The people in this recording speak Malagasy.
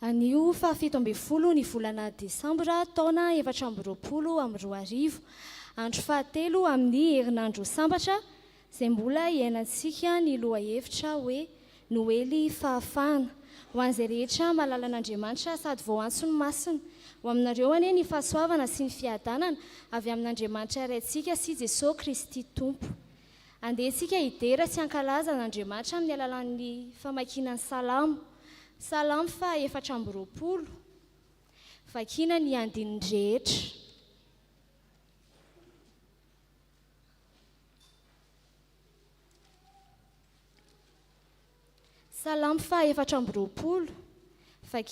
Anio fa 17 ny volana Desambra taona 2020 andro fahatelo amin'ny herinandro sambatra izay mbola iainantsika ny lohahevitra hoe Noely fahafahana ho an'izay rehetra mahalala an'Andriamanitra sady vao antso ny masina ho aminareo anie ny fahasoavana sy ny fiadanana avy amin'Andriamanitra irantsika sy Jesosy Kristy Tompo. Andehantsika hidera sy hankalaza an'Andriamanitra amin'ny alalan'ny famakiana ny salamo. Salamo fa 420 vakiana ny andininy rehetra. Salamo fa 420 vakiana